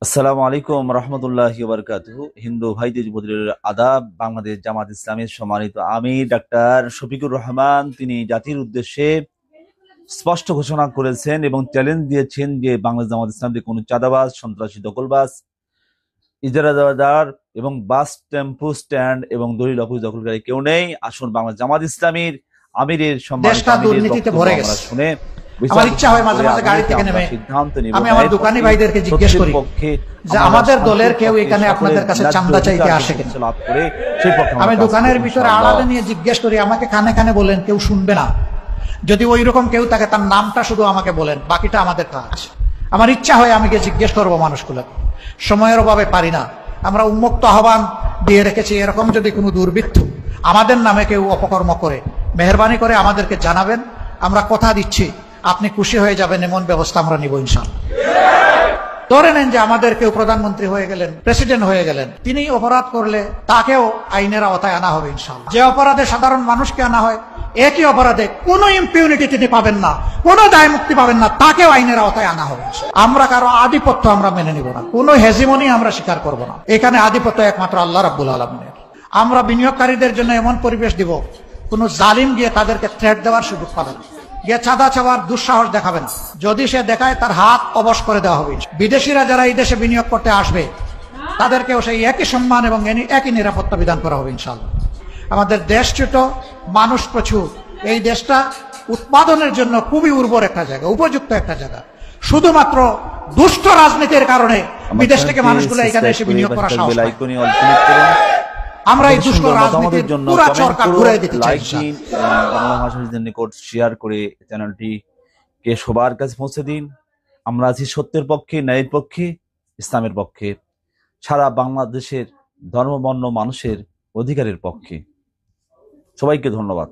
আসসালামু আলাইকুম রহমতুল্লাহি ওয়া বারাকাতুহু। হিন্দু ভাইদের যুবদের আদাব। বাংলাদেশ জামাত ইসলামের সম্মানিত আমির ডাক্তার শফিকুর রহমান তিনি জাতির উদ্দেশ্যে স্পষ্ট ঘোষণা করেছেন এবং চ্যালেঞ্জ দিয়েছেন যে বাংলাদেশ জামাত ইসলামে কোনো চাঁদাবাজ, সন্ত্রাসী, দখলবাজ, ইজারাদার এবং বাস, টেম্পো স্ট্যান্ড এবং দলিল অফিস দখলকারী কেউ নেই। আসুন বাংলাদেশ জামাত ইসলামীর আমিরের সম্মানিত দেশটা আমিরের দুর্নীতিতে বক্তব্য ভরে আমরা গেছে। শুনে আমার বিচার ইচ্ছা হয় মাঝে করে মাঝে গাড়ি থেকে আমরা নেমে সিদ্ধান্ত নিব আমি আমার ন্যায়ের দোকানি পক্ষে, ভাইদেরকে জিজ্ঞেস সত্যের করি পক্ষে, যে আমরা আমাদের শান্তির দলের কেউ পক্ষে, এখানে আপনাদের সকলের কাছে ন্যায্য চাঁদা চাইতে অধিকার আসে কিনা। লাভ করে সেই পক্ষে আমরা আমি কাজ দোকানের করব ভিতরে ইনশাআল্লাহ। আলাদা নিয়ে জিজ্ঞেস করি, আমাকে কানে কানে বলেন, কেউ শুনবে না। যদি ওই রকম কেউ থাকে তার নামটা শুধু আমাকে বলেন, বাকিটা আমাদের কাজ। আমার ইচ্ছা হয় আমি গিয়ে জিজ্ঞেস করবো মানুষগুলো, সময়ের অভাবে পারি না। আমরা উন্মুক্ত আহ্বান দিয়ে রেখেছি, এরকম যদি কোনো দুর্বৃত্ত আমাদের নামে কেউ অপকর্ম করে মেহরবানি করে আমাদেরকে জানাবেন। আমরা কথা দিচ্ছি, আপনি খুশি হয়ে যাবেন, এমন ব্যবস্থা আমরা নিব ইনশাআল্লাহ। ধরে নেন যে আমাদের কেউ প্রধানমন্ত্রী হয়ে গেলেন, প্রেসিডেন্ট হয়ে গেলেন, তিনি অপরাধ করলে তাকেও আইনের আওতায় আনা হবে ইনশাআল্লাহ। যে অপরাধে সাধারণ মানুষকে আনা হয়, একই অপরাধে কোনো ইম্পিউনিটি তিনি পাবেন না, কোনো দায় মুক্তি পাবেন না, তাকেও আইনের আওতায় আনা হবে। আমরা কারো আধিপত্য আমরা মেনে নিব না, কোনো হেজিমনি আমরা স্বীকার করব না। এখানে আধিপত্য একমাত্র আল্লাহ রাব্বুল আলামিনের। আমরা বিনিয়োগকারীদের জন্য এমন পরিবেশ দিব, কোন জালিম গিয়ে তাদেরকে থ্রেট দেওয়ার সুযোগ পাবে না, গিয়ে চাঁদা চাওয়ার দুঃসাহস দেখাবে না। যদি সে দেখায় তার হাত অবশ করে দেওয়া হবে। বিদেশিরা যারা এই দেশে বিনিয়োগ করতে আসবে তাদেরকেও সেই একই সম্মান এবং একই নিরাপত্তা বিধান করা হবে ইনশাআল্লাহ। আমাদের দেশ ছোট, মানুষ প্রচুর। এই দেশটা উৎপাদনের জন্য খুবই উর্বর একটা জায়গা, উপযুক্ত একটা জায়গা। শুধুমাত্র দুষ্ট রাজনীতির কারণে বিদেশ থেকে মানুষগুলো এখানে এসে বিনিয়োগ করা সাহস পায়। আমরা এই দুষ্ট রাজনীতির পুরা চরকা ঘুরিয়ে দিতে চাই। বাংলা ভাষার নিকট শেয়ার করে চ্যানেলটিকে সবার কাছে পৌঁছে দিন। আমরা আছি সত্যের পক্ষে, ন্যায়ের পক্ষে, ইসলামের পক্ষে, সারা বাংলাদেশের ধর্মবর্ণ মানুষের অধিকারের পক্ষে। সবাইকে ধন্যবাদ।